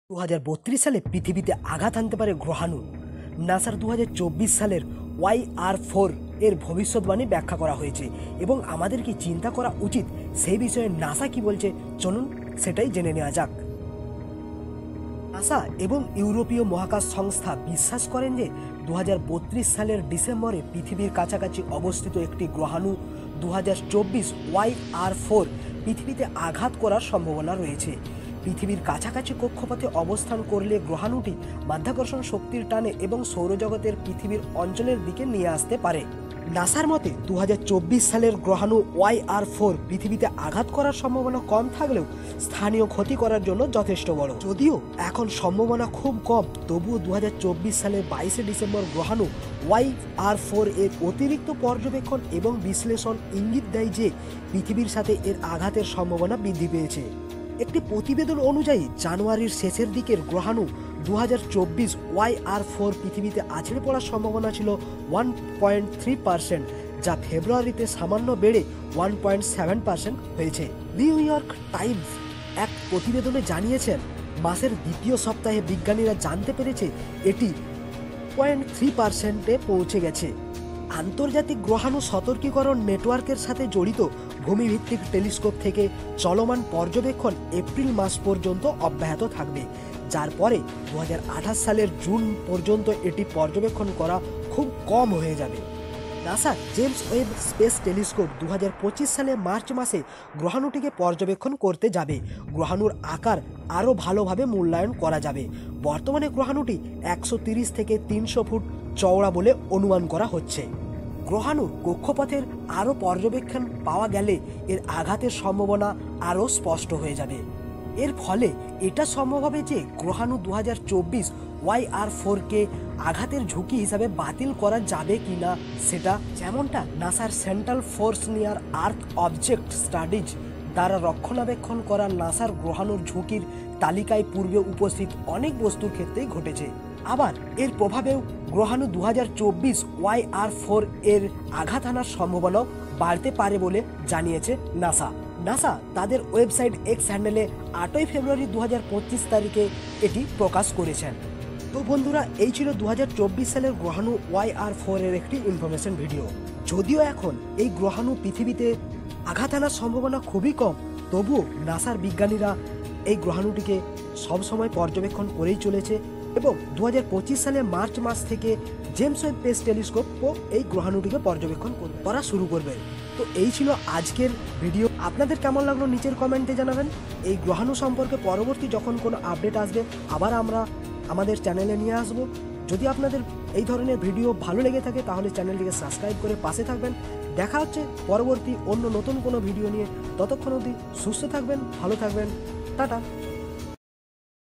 2032 সালে পৃথিবীতে আঘাত আনতে পারে গ্রহাণু। নাসার 2024 সালের YR4 এর ভবিষ্যৎবাণী ব্যাখ্যা করা হয়েছে এবং আমাদের কি চিন্তা করা উচিত সেই বিষয়ে নাসা কি বলছে চলুন সেটাই জেনে নেওয়া যাক। নাসা এবং ইউরোপীয় মহাকাশ সংস্থা বিশ্বাস করেন যে 2032 সালের ডিসেম্বরে পৃথিবীর কাছাকাছি অবস্থিত একটি গ্রহাণু 2024 YR4 পৃথিবীতে আঘাত করার সম্ভাবনা রয়েছে। পৃথিবীর কাছাকাছি কক্ষপথে অবস্থান করলে গ্রহাণুটি মাধ্যাকর্ষণ শক্তির টানে এবং সৌরজগতের পৃথিবীর অঞ্চলের দিকে নিয়ে আসতে পারে। নাসার মতে 2024 সালের গ্রহাণু YR4 পৃথিবীতে আঘাত করার সম্ভাবনা কম থাকলেও স্থানীয় ক্ষতি করার জন্য যথেষ্ট বড়। যদিও এখন সম্ভাবনা খুব কম, তবুও 2024 সালের 22 ডিসেম্বর গ্রহাণু YR4 এর অতিরিক্ত পর্যবেক্ষণ এবং বিশ্লেষণ ইঙ্গিত দেয় যে পৃথিবীর সাথে এর আঘাতের সম্ভাবনা বৃদ্ধি পেয়েছে। একটি প্রতিবেদন অনুযায়ী জানুয়ারির শেষের দিকের গ্রহাণু 2024 YR4 পৃথিবীতে আছড়ে পড়ার সম্ভাবনা ছিল 1.3%, যা ফেব্রুয়ারিতে সামান্য বেড়ে 1.7% হয়েছে। নিউ ইয়র্ক টাইমস এক প্রতিবেদনে জানিয়েছেন মাসের দ্বিতীয় সপ্তাহে বিজ্ঞানীরা জানতে পেরেছে এটি 0.3%-এ পৌঁছে গেছে। আন্তর্জাতিক গ্রহাণু সতর্কীকরণ নেটওয়ার্কের সাথে জড়িত ভূমিভিত্তিক টেলিস্কোপ থেকে চলমান পর্যবেক্ষণ এপ্রিল মাস পর্যন্ত অব্যাহত থাকবে, যার পরে 2028 সালের জুন পর্যন্ত এটি পর্যবেক্ষণ করা খুব কম হয়ে যাবে। NASA James Webb space telescope 2025 সালে মার্চ মাসে গ্রহাণুটিকে পর্যবেক্ষণ করতে যাবে। গ্রহাণুর আকার আরও ভালোভাবে মূল্যায়ন করা যাবে। বর্তমানে গ্রহাণুটি 130 থেকে 300 ফুট চওড়া বলে অনুমান করা হচ্ছে। গ্রহাণুর কক্ষপথের আরও পর্যবেক্ষণ পাওয়া গেলে এর আঘাতের সম্ভাবনা আরও স্পষ্ট হয়ে যাবে। এর ফলে এটা সম্ভব হবে যে গ্রহাণু 2024 YR4-কে আঘাতের ঝুঁকি হিসাবে বাতিল করা যাবে কিনা সেটা, যেমনটা নাসার সেন্ট্রাল ফোর্স নিয়ার আর্থ অবজেক্ট স্টাডিজ দ্বারা রক্ষণাবেক্ষণ করা নাসার গ্রহাণুর ঝুঁকির তালিকায় পূর্বে উপস্থিত অনেক বস্তুর ক্ষেত্রেই ঘটেছে। আবার এর প্রভাবেও গ্রহাণু 2024 YR4 এর আঘাত আনার সম্ভাবনাও বাড়তে পারে বলে জানিয়েছে নাসা। নাসা তাদের ওয়েবসাইট এক্স হ্যান্ডেলে 8 ফেব্রুয়ারি 2025 তারিখে এটি প্রকাশ করেছেন। তো বন্ধুরা, এই ছিল 2024 সালের গ্রহাণু YR4 এর একটি ইনফরমেশন ভিডিও। যদিও এখন এই গ্রহাণু পৃথিবীতে আঘাত আনার সম্ভাবনা খুবই কম, তবুও নাসার বিজ্ঞানীরা এই গ্রহাণুটিকে সবসময় পর্যবেক্ষণ করেই চলেছে এবং 2025 সালে মার্চ মাস থেকে জেমস ওয়েব স্পেস টেলিস্কোপও এই গ্রহাণুটিকে পর্যবেক্ষণ করা শুরু করবে। তো এই ছিল আজকের ভিডিও। আপনাদের কেমন লাগলো নিচের কমেন্টে জানাবেন। এই গ্রহাণু সম্পর্কে পরবর্তী যখন কোনো আপডেট আসবে আবার আমরা আমাদের চ্যানেলে নিয়ে আসব। যদি আপনাদের এই ধরনের ভিডিও ভালো লেগে থাকে তাহলে চ্যানেলটিকে সাবস্ক্রাইব করে পাশে থাকবেন। দেখা হচ্ছে পরবর্তী অন্য নতুন কোনো ভিডিও নিয়ে। ততক্ষণ অবধি সুস্থ থাকবেন, ভালো থাকবেন, টাটা।